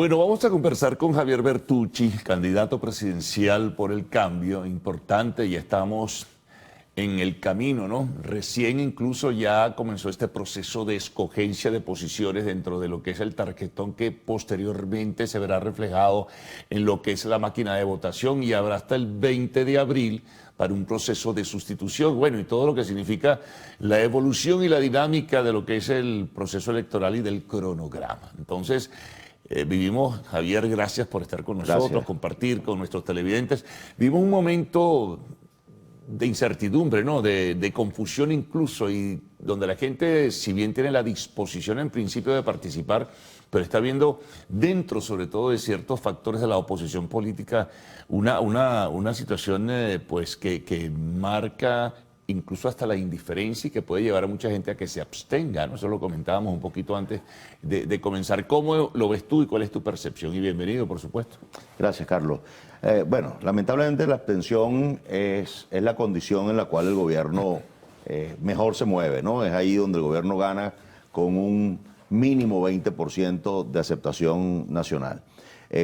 Bueno, vamos a conversar con Javier Bertucci, candidato presidencial por el cambio, importante, y estamos en el camino, ¿no? Recién incluso ya comenzó este proceso de escogencia de posiciones dentro de lo que es el tarjetón que posteriormente se verá reflejado en lo que es la máquina de votación y habrá hasta el 20 de abril para un proceso de sustitución, bueno, y todo lo que significa la evolución y la dinámica de lo que es el proceso electoral y del cronograma. Entonces, vivimos, Javier, gracias por estar con nosotros, Gracias. compartir con nuestros televidentes. Vivimos un momento de incertidumbre, ¿no? De confusión incluso, y donde la gente, si bien tiene la disposición en principio de participar, pero está viendo dentro, sobre todo, de ciertos factores de la oposición política, una situación pues que marca incluso hasta la indiferencia y que puede llevar a mucha gente a que se abstenga, ¿no? Eso lo comentábamos un poquito antes de comenzar. ¿Cómo lo ves tú y cuál es tu percepción? Y bienvenido, por supuesto. Gracias, Carlos. Bueno, lamentablemente la abstención es la condición en la cual el gobierno mejor se mueve, ¿no? Es ahí donde el gobierno gana con un mínimo 20% de aceptación nacional.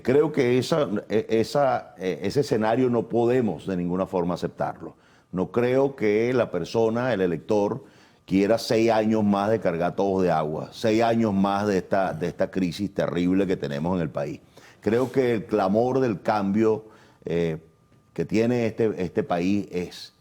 Creo que ese escenario no podemos de ninguna forma aceptarlo. No creo que la persona, el elector, quiera 6 años más de cargar todos de agua, 6 años más de esta crisis terrible que tenemos en el país. Creo que el clamor del cambio que tiene este país es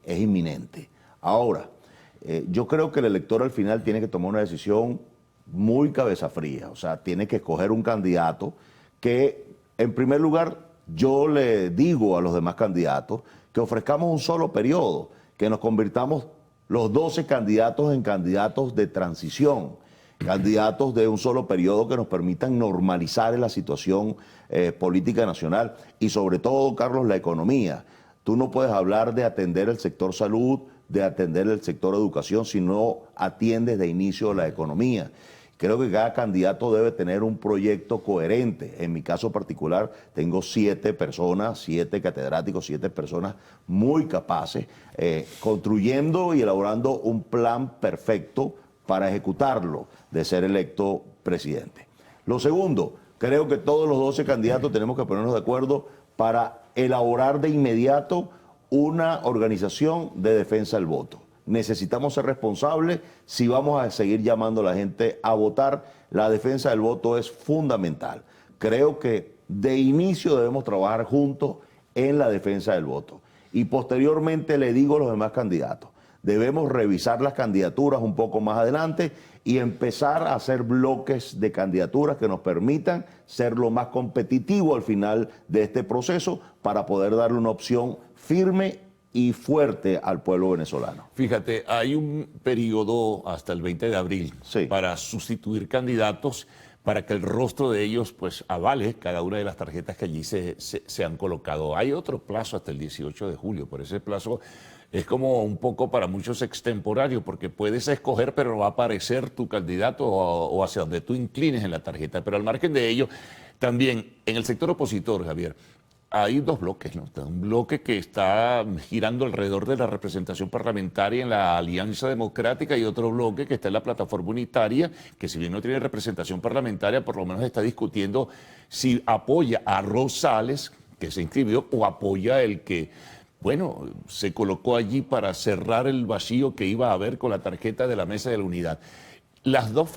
inminente. Ahora, yo creo que el elector al final tiene que tomar una decisión muy cabeza fría, o sea, tiene que escoger un candidato que, en primer lugar, yo le digo a los demás candidatos que ofrezcamos un solo periodo, que nos convirtamos los 12 candidatos en candidatos de transición, candidatos de un solo periodo que nos permitan normalizar la situación política nacional y sobre todo, Carlos, la economía. Tú no puedes hablar de atender el sector salud, de atender el sector educación, si no atiendes de inicio la economía. Creo que cada candidato debe tener un proyecto coherente. En mi caso particular, tengo 7 personas, 7 catedráticos, 7 personas muy capaces, construyendo y elaborando un plan perfecto para ejecutarlo de ser electo presidente. Lo segundo, creo que todos los 12 candidatos tenemos que ponernos de acuerdo para elaborar de inmediato una organización de defensa del voto. Necesitamos ser responsables si vamos a seguir llamando a la gente a votar. La defensa del voto es fundamental. Creo que de inicio debemos trabajar juntos en la defensa del voto. Y posteriormente le digo a los demás candidatos, debemos revisar las candidaturas un poco más adelante y empezar a hacer bloques de candidaturas que nos permitan ser lo más competitivo al final de este proceso para poder darle una opción firme y fuerte al pueblo venezolano. Fíjate, hay un periodo hasta el 20 de abril para sustituir candidatos, para que el rostro de ellos pues avale cada una de las tarjetas que allí se han colocado. Hay otro plazo hasta el 18 de julio, por ese plazo es como un poco para muchos extemporáneo, porque puedes escoger, pero no va a aparecer tu candidato o hacia donde tú inclines en la tarjeta. Pero al margen de ello, también en el sector opositor, Javier, hay 2 bloques, ¿no? Un bloque que está girando alrededor de la representación parlamentaria en la Alianza Democrática y otro bloque que está en la plataforma unitaria, que si bien no tiene representación parlamentaria, por lo menos está discutiendo si apoya a Rosales, que se inscribió, o apoya el que, bueno, se colocó allí para cerrar el vacío que iba a haber con la tarjeta de la Mesa de la Unidad. Los dos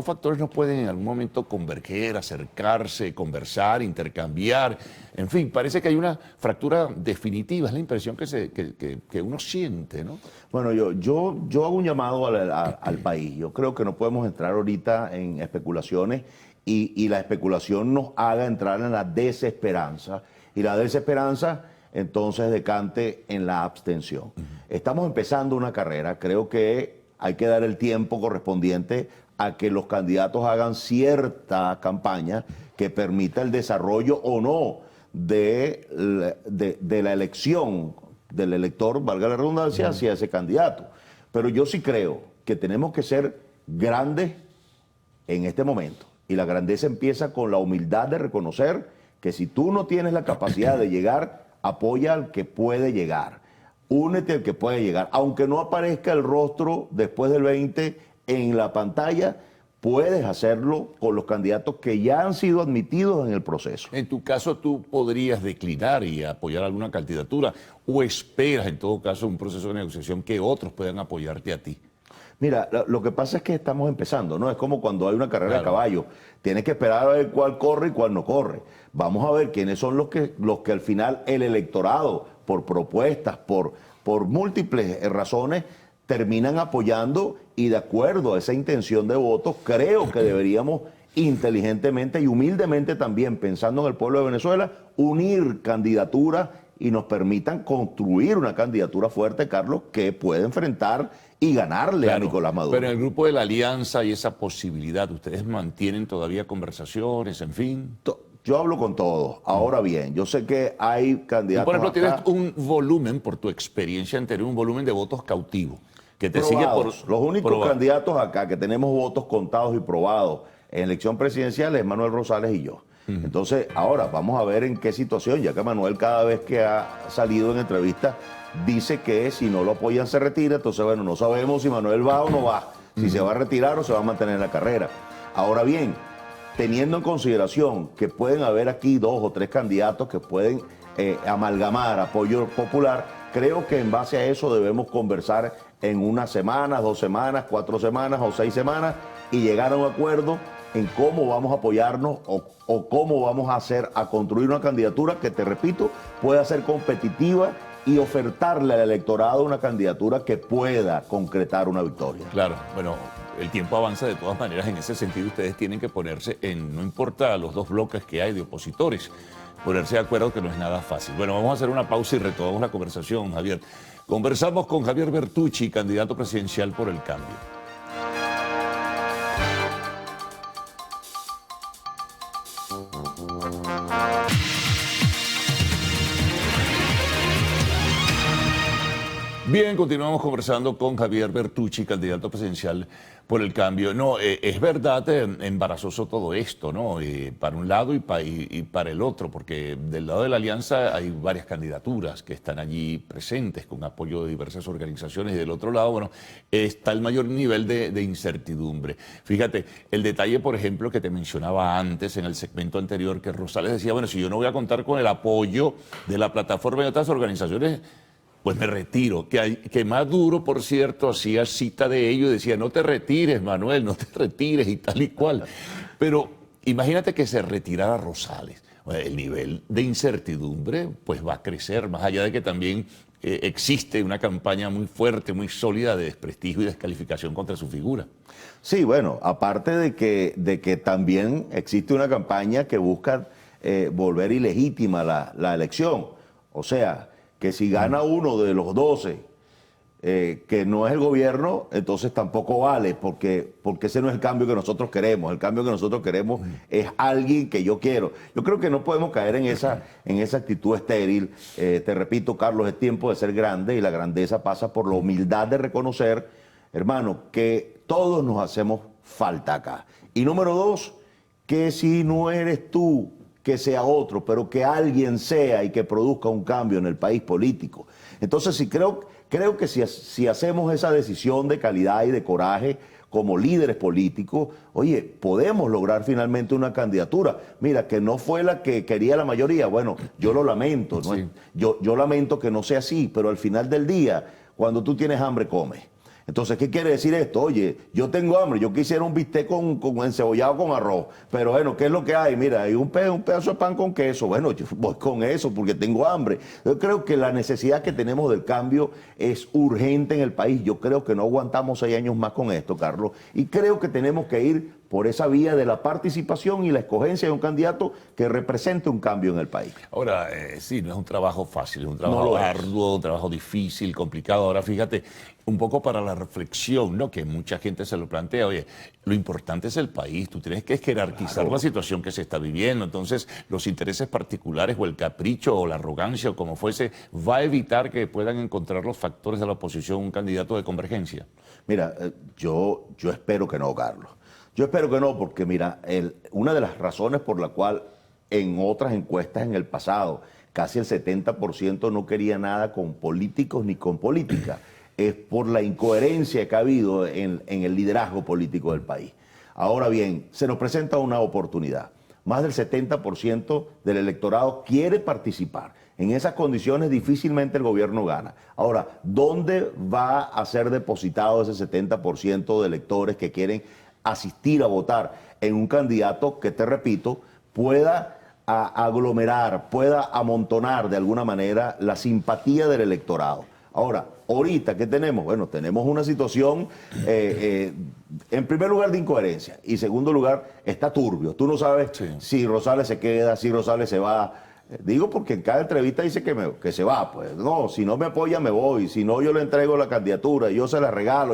factores no pueden en algún momento converger, acercarse, conversar, intercambiar. En fin, parece que hay una fractura definitiva, es la impresión que uno siente, ¿no? Bueno, yo hago un llamado al país. Yo creo que no podemos entrar ahorita en especulaciones y la especulación nos haga entrar en la desesperanza. Y la desesperanza entonces decante en la abstención. Estamos empezando una carrera, creo que hay que dar el tiempo correspondiente a que los candidatos hagan cierta campaña que permita el desarrollo o no de la elección del elector, valga la redundancia, hacia ese candidato. Pero yo sí creo que tenemos que ser grandes en este momento. Y la grandeza empieza con la humildad de reconocer que si tú no tienes la capacidad de llegar, apoya al que puede llegar. Únete al que puede llegar. Aunque no aparezca el rostro después del 20 en la pantalla, puedes hacerlo con los candidatos que ya han sido admitidos en el proceso. En tu caso, ¿tú podrías declinar y apoyar alguna candidatura o esperas, en todo caso, un proceso de negociación que otros puedan apoyarte a ti? Mira, lo que pasa es que estamos empezando, ¿no? Es como cuando hay una carrera de caballo. Tienes que esperar a ver cuál corre y cuál no corre. Vamos a ver quiénes son los que al final el electorado, por propuestas, por múltiples razones, terminan apoyando, y de acuerdo a esa intención de voto, creo que deberíamos inteligentemente y humildemente también, pensando en el pueblo de Venezuela, unir candidaturas y nos permitan construir una candidatura fuerte, Carlos, que pueda enfrentar y ganarle a Nicolás Maduro. Pero en el grupo de la alianza hay esa posibilidad. ¿Ustedes mantienen todavía conversaciones, en fin? Yo hablo con todos. Ahora bien, yo sé que hay candidatos. Por ejemplo, tienes un volumen, por tu experiencia anterior, un volumen de votos cautivo, que te sigue por... Los únicos candidatos acá que tenemos votos contados y probados en elección presidencial es Manuel Rosales y yo. Entonces, ahora vamos a ver en qué situación, ya que Manuel cada vez que ha salido en entrevistas dice que si no lo apoyan se retira. Entonces, bueno, no sabemos si Manuel va o no va, si se va a retirar o se va a mantener en la carrera. Ahora bien, teniendo en consideración que pueden haber aquí 2 o 3 candidatos que pueden amalgamar apoyo popular, creo que en base a eso debemos conversar en unas semanas, 2 semanas, 4 semanas o 6 semanas y llegar a un acuerdo en cómo vamos a apoyarnos o cómo vamos a construir una candidatura que, te repito, pueda ser competitiva y ofertarle al electorado una candidatura que pueda concretar una victoria. Claro, bueno, el tiempo avanza de todas maneras. En ese sentido, ustedes tienen que ponerse no importa los 2 bloques que hay de opositores, ponerse de acuerdo, que no es nada fácil. Bueno, vamos a hacer una pausa y retomamos la conversación, Javier. Conversamos con Javier Bertucci, candidato presidencial por el Cambio. Bien, continuamos conversando con Javier Bertucci, candidato presidencial por el Cambio. No, es verdad, embarazoso todo esto, ¿no? Para un lado y para el otro, porque del lado de la alianza hay varias candidaturas que están allí presentes con apoyo de diversas organizaciones, y del otro lado, bueno, está el mayor nivel de incertidumbre. Fíjate, el detalle, por ejemplo, que te mencionaba antes en el segmento anterior, que Rosales decía, bueno, si yo no voy a contar con el apoyo de la plataforma y otras organizaciones, pues me retiro. Que Maduro, por cierto, hacía cita de ello y decía, no te retires, Manuel, no te retires y tal y cual. Pero imagínate que se retirara Rosales. El nivel de incertidumbre pues va a crecer, más allá de que también existe una campaña muy fuerte, muy sólida de desprestigio y descalificación contra su figura. Sí, bueno, aparte de que también existe una campaña que busca volver ilegítima la elección. O sea, que si gana uno de los 12, que no es el gobierno, entonces tampoco vale, porque ese no es el cambio que nosotros queremos. El cambio que nosotros queremos es alguien que yo quiero. Yo creo que no podemos caer en esa actitud estéril. Te repito, Carlos, es tiempo de ser grande, y la grandeza pasa por la humildad de reconocer, hermano, que todos nos hacemos falta acá. Y número 2, que si no eres tú, que sea otro, pero que alguien sea y que produzca un cambio en el país político. Entonces, sí, creo que si hacemos esa decisión de calidad y de coraje como líderes políticos, oye, podemos lograr finalmente una candidatura. Mira, que no fue la que quería la mayoría, bueno, yo lo lamento, ¿no? Sí. Yo lamento que no sea así, pero al final del día, cuando tú tienes hambre, comes. Entonces, ¿qué quiere decir esto? Oye, yo tengo hambre, yo quisiera un bistec con encebollado con arroz, pero bueno, ¿qué es lo que hay? Mira, hay un pedazo de pan con queso. Bueno, yo voy con eso porque tengo hambre. Yo creo que la necesidad que tenemos del cambio es urgente en el país. Yo creo que no aguantamos 6 años más con esto, Carlos, y creo que tenemos que ir por esa vía de la participación y la escogencia de un candidato que represente un cambio en el país. Ahora, sí, no es un trabajo fácil, es un trabajo arduo, un trabajo difícil, complicado. Ahora, fíjate, un poco para la reflexión, ¿no? Que mucha gente se lo plantea, oye, lo importante es el país, tú tienes que jerarquizar la situación que se está viviendo, entonces los intereses particulares o el capricho o la arrogancia o como fuese, va a evitar que puedan encontrar los factores de la oposición un candidato de convergencia. Mira, yo espero que no, Carlos. Yo espero que no, porque mira, una de las razones por la cual en otras encuestas en el pasado casi el 70% no quería nada con políticos ni con política es por la incoherencia que ha habido en el liderazgo político del país. Ahora bien, se nos presenta una oportunidad. Más del 70% del electorado quiere participar. En esas condiciones difícilmente el gobierno gana. Ahora, ¿dónde va a ser depositado ese 70% de electores que quieren asistir a votar en un candidato que, te repito, pueda aglomerar, pueda amontonar de alguna manera la simpatía del electorado? Ahora, ahorita, ¿qué tenemos? Bueno, tenemos una situación, en primer lugar, de incoherencia, y en segundo lugar, está turbio. Tú no sabes si Rosales se queda, si Rosales se va. Digo porque en cada entrevista dice que se va. Pues no, si no me apoya me voy, si no yo le entrego la candidatura, yo se la regalo.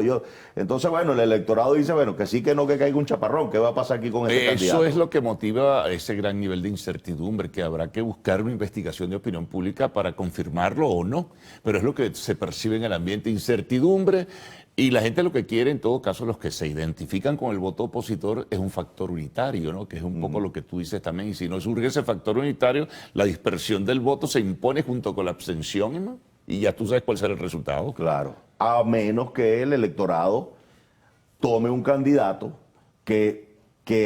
Entonces, bueno, el electorado dice, bueno, que sí, que no, que caiga un chaparrón. ¿Qué va a pasar aquí con este candidato? Eso es lo que motiva ese gran nivel de incertidumbre, que habrá que buscar una investigación de opinión pública para confirmarlo o no. Pero es lo que se percibe en el ambiente, incertidumbre. Y la gente lo que quiere, en todo caso, los que se identifican con el voto opositor, es un factor unitario, ¿no? Que es un poco lo que tú dices también. Y si no surge ese factor unitario, la dispersión del voto se impone junto con la abstención, ¿no? Y ya tú sabes cuál será el resultado. Claro, a menos que el electorado tome un candidato que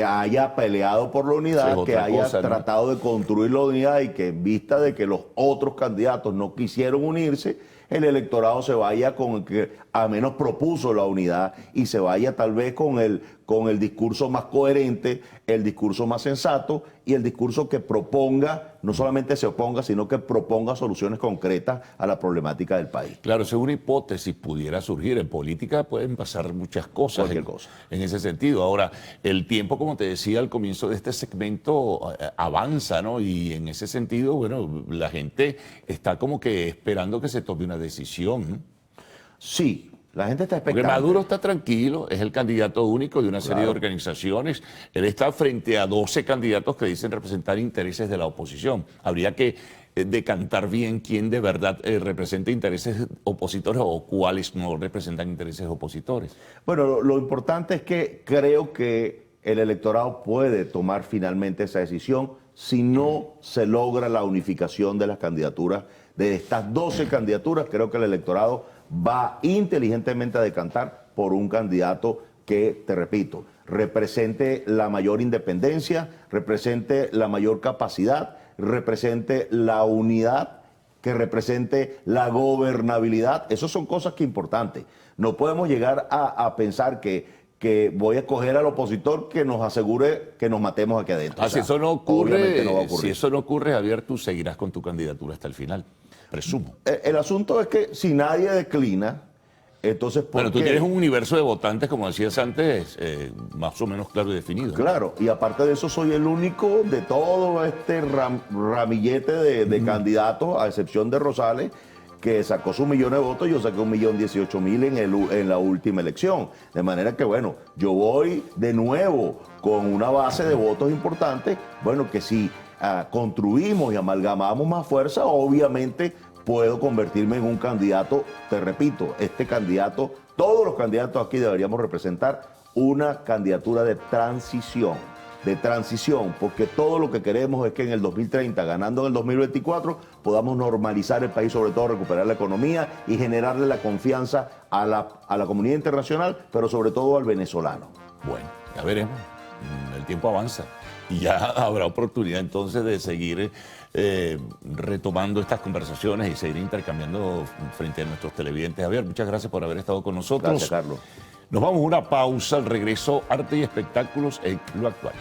haya peleado por la unidad, que haya tratado de construir la unidad y que en vista de que los otros candidatos no quisieron unirse, el electorado se vaya con el que al menos propuso la unidad y se vaya tal vez con el discurso más coherente, el discurso más sensato y el discurso que proponga, no solamente se oponga, sino que proponga soluciones concretas a la problemática del país. Claro, si una hipótesis pudiera surgir en política, pueden pasar muchas cosas. Cualquier cosa. En ese sentido. Ahora, el tiempo, como te decía al comienzo de este segmento, avanza, ¿no? Y en ese sentido, bueno, la gente está como que esperando que se tome una decisión, ¿no? Sí, la gente está expectante. Porque Maduro está tranquilo, es el candidato único de una serie de organizaciones. Él está frente a 12 candidatos que dicen representar intereses de la oposición. Habría que decantar bien quién de verdad representa intereses opositores o cuáles no representan intereses opositores. Bueno, lo importante es que creo que el electorado puede tomar finalmente esa decisión si no se logra la unificación de las candidaturas. De estas 12 candidaturas, creo que el electorado va inteligentemente a decantar por un candidato que, te repito, represente la mayor independencia, represente la mayor capacidad, represente la unidad, que represente la gobernabilidad. Esas son cosas que importantes. No podemos llegar a pensar que voy a escoger al opositor que nos asegure que nos matemos aquí adentro. Si eso no ocurre, si eso no ocurre, Javier, tú seguirás con tu candidatura hasta el final, presumo. El asunto es que si nadie declina, entonces... Pero tú tienes un universo de votantes, como decías antes, más o menos claro y definido. Claro, y aparte de eso soy el único de todo este ramillete de candidatos, a excepción de Rosales, que sacó sus millones de votos. Yo saqué 1.018.000 en la última elección. De manera que, bueno, yo voy de nuevo con una base de votos importante. Bueno, que si construimos y amalgamamos más fuerza, obviamente puedo convertirme en un candidato. Te repito, este candidato, todos los candidatos aquí deberíamos representar una candidatura de transición, porque todo lo que queremos es que en el 2030, ganando en el 2024, podamos normalizar el país, sobre todo recuperar la economía y generarle la confianza a la comunidad internacional, pero sobre todo al venezolano. Bueno, ya veremos. El tiempo avanza y ya habrá oportunidad entonces de seguir retomando estas conversaciones y seguir intercambiando frente a nuestros televidentes. Javier, muchas gracias por haber estado con nosotros. Gracias, Carlos. Nos vamos a una pausa. Al regreso, arte y espectáculos en lo actual.